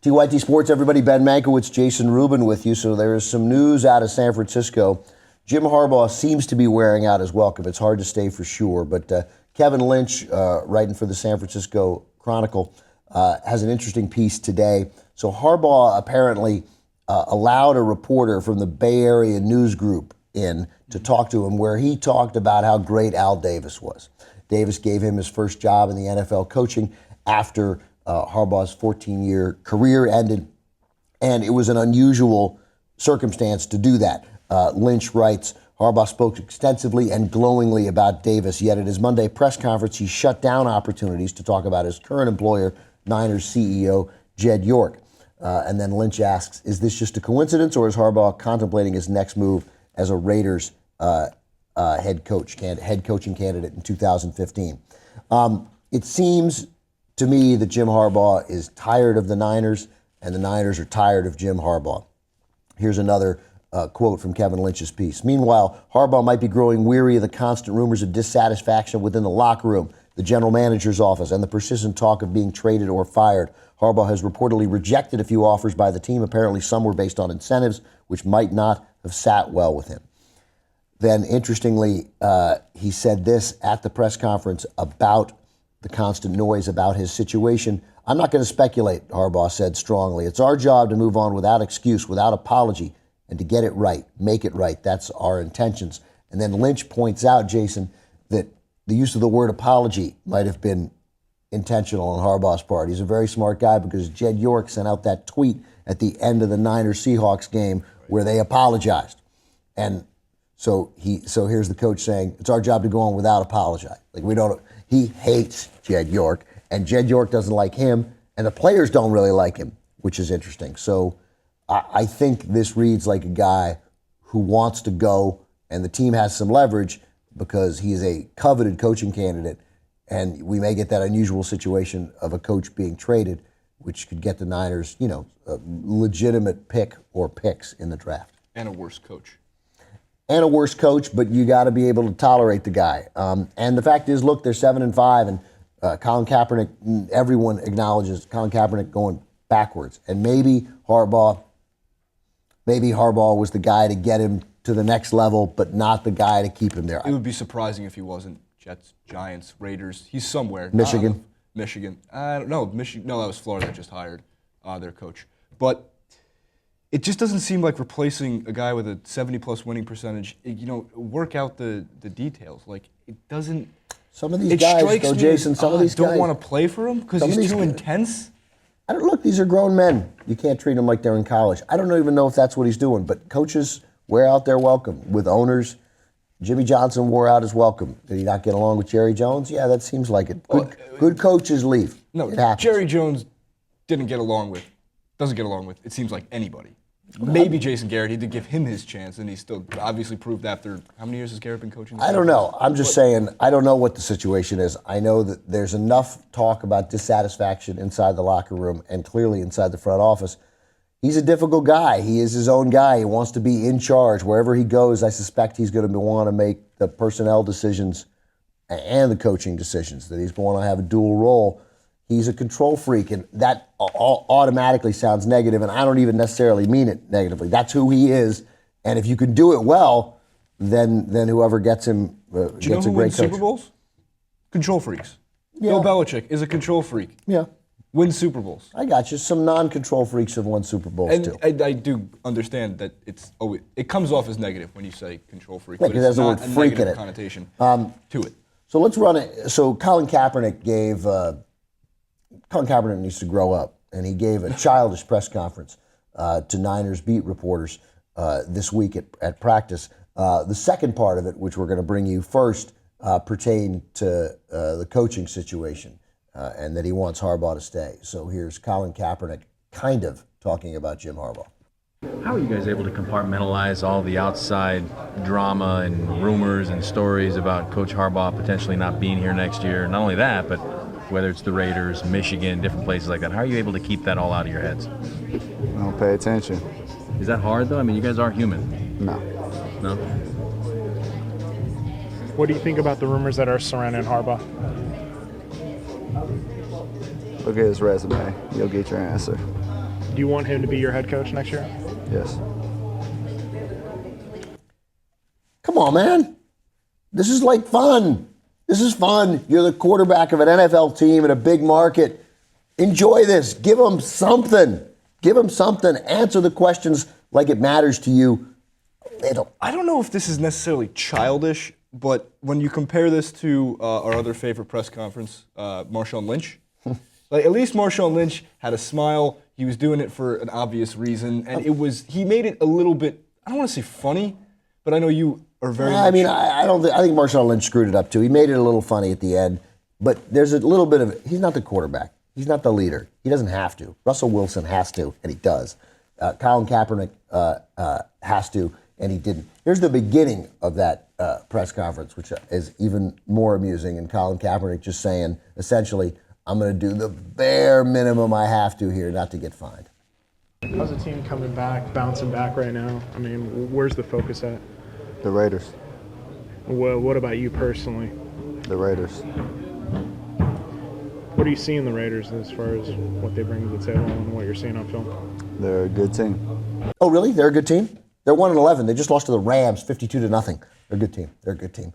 TYT Sports, everybody. Ben Mankiewicz, Jason Rubin with you. So there is some news out of San Francisco. Jim Harbaugh seems to be wearing out his welcome. It's hard to say for sure, but Kevin Lynch, writing for the San Francisco Chronicle, has an interesting piece today. So Harbaugh apparently allowed a reporter from the Bay Area News Group in to talk to him, where he talked about how great Al Davis was. Davis gave him his first job in the NFL coaching after Harbaugh's 14-year career ended, and it was an unusual circumstance to do that. Lynch writes, Harbaugh spoke extensively and glowingly about Davis, yet at his Monday press conference, he shut down opportunities to talk about his current employer, Niners CEO Jed York. And then Lynch asks, is this just a coincidence, or is Harbaugh contemplating his next move as a Raiders head coaching candidate in 2015? It seems to me that Jim Harbaugh is tired of the Niners, and the Niners are tired of Jim Harbaugh. Here's another quote from Kevin Lynch's piece. Meanwhile, Harbaugh might be growing weary of the constant rumors of dissatisfaction within the locker room, the general manager's office, and the persistent talk of being traded or fired. Harbaugh has reportedly rejected a few offers by the team. Apparently, some were based on incentives, which might not have sat well with him. Then, interestingly, he said this at the press conference about the constant noise about his situation. I'm not going to speculate, Harbaugh said strongly. It's our job to move on without excuse, without apology, and to get it right, make it right. That's our intentions. And then Lynch points out, Jason, that the use of the word apology might have been intentional on Harbaugh's part. He's a very smart guy because Jed York sent out that tweet at the end of the Niners-Seahawks game where they apologized. And so here's the coach saying, it's our job to go on without apology. He hates Jed York, and Jed York doesn't like him, and the players don't really like him, which is interesting. So I think this reads like a guy who wants to go, and the team has some leverage because he's a coveted coaching candidate, and we may get that unusual situation of a coach being traded, which could get the Niners, a legitimate pick or picks in the draft. And a worse coach. But you got to be able to tolerate the guy. And the fact is, look, they're 7-5, and Colin Kaepernick, everyone acknowledges Colin Kaepernick going backwards. And maybe Harbaugh was the guy to get him to the next level, but not the guy to keep him there. It would be surprising if he wasn't. Jets, Giants, Raiders. He's somewhere. Michigan. I don't know. No, that was Florida that just hired their coach. But it just doesn't seem like replacing a guy with a 70-plus winning percentage. Work out the details. Like, it doesn't. Some of these guys, though, Jason, some of these guys don't want to play for him because he's too intense. Look, these are grown men. You can't treat them like they're in college. I don't even know if that's what he's doing, but coaches wear out their welcome with owners. Jimmy Johnson wore out his welcome. Did he not get along with Jerry Jones? Yeah, that seems like it. Good coaches leave. No, Jerry Jones doesn't get along with, it seems like anybody. Maybe Jason Garrett. He did give him his chance, and he still obviously proved after, how many years has Garrett been coaching? I don't know. I'm just saying, I don't know what the situation is. I know that there's enough talk about dissatisfaction inside the locker room and clearly inside the front office. He's a difficult guy. He is his own guy. He wants to be in charge. Wherever he goes, I suspect he's going to want to make the personnel decisions and the coaching decisions, that he's going to have a dual role. He's a control freak, and that automatically sounds negative, and I don't even necessarily mean it negatively. That's who he is, and if you can do it well, then whoever gets him gets a great coach. Super Bowls? Control freaks. Yeah. Bill Belichick is a control freak. Yeah. Wins Super Bowls. I got you. Some non-control freaks have won Super Bowls, and too. I do understand that it comes off as negative when you say control freak, Yeah, but because it's there's not the a word freak negative in it. connotation to it. So let's run it. So Colin Kaepernick needs to grow up, and he gave a childish press conference to Niners beat reporters this week at practice. The second part of it, which we're going to bring you first, pertained to the coaching situation and that he wants Harbaugh to stay. So here's Colin Kaepernick kind of talking about Jim Harbaugh. How are you guys able to compartmentalize all the outside drama and rumors and stories about Coach Harbaugh potentially not being here next year? Not only that, but whether it's the Raiders, Michigan, different places like that. How are you able to keep that all out of your heads? I don't pay attention. Is that hard, though? I mean, you guys are human. No. No? What do you think about the rumors that are surrounding Harbaugh? Look at his resume. You'll get your answer. you want him to be your head coach next year? Yes. Come on, man. This is like fun. This is fun. You're the quarterback of an NFL team in a big market. Enjoy this. Give them something. Give them something. Answer the questions like it matters to you. I don't know if this is necessarily childish, but when you compare this to our other favorite press conference, Marshawn Lynch, like at least Marshawn Lynch had a smile. He was doing it for an obvious reason, and he made it a little bit. I don't want to say funny, but I know you are very. I mean, I don't. I think Marshawn Lynch screwed it up too. He made it a little funny at the end, but there's a little bit of. He's not the quarterback. He's not the leader. He doesn't have to. Russell Wilson has to, and he does. Colin Kaepernick has to, and he didn't. Here's the beginning of that press conference, which is even more amusing, and Colin Kaepernick just saying, essentially, I'm going to do the bare minimum I have to here not to get fined. How's the team coming back, bouncing back right now? I mean, where's the focus at? The Raiders. What about you personally? The Raiders. What do you see in the Raiders as far as what they bring to the table and what you're seeing on film? They're a good team. Oh, really? They're a good team? They're 1-11. They just lost to the Rams 52-0. They're a good team. They're a good team.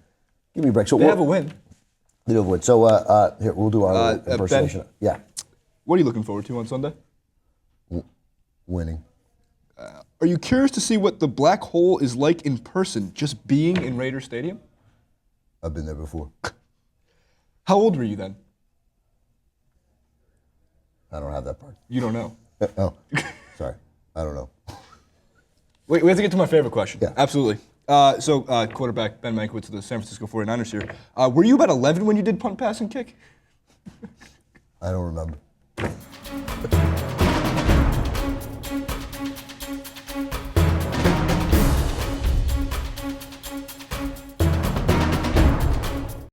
Give me a break. So they have a win. They do have a win. So here, we'll do our impersonation. Ben, Yeah. What are you looking forward to on Sunday? Winning. Are you curious to see what the black hole is like in person, just being in Raider Stadium? I've been there before. How old were you then? I don't have that part. You don't know. Oh, sorry. I don't know. Wait, we have to get to my favorite question. Yeah. Absolutely. So, quarterback Ben Mankiewicz of the San Francisco 49ers here. Were you about 11 when you did punt, pass, and kick? I don't remember.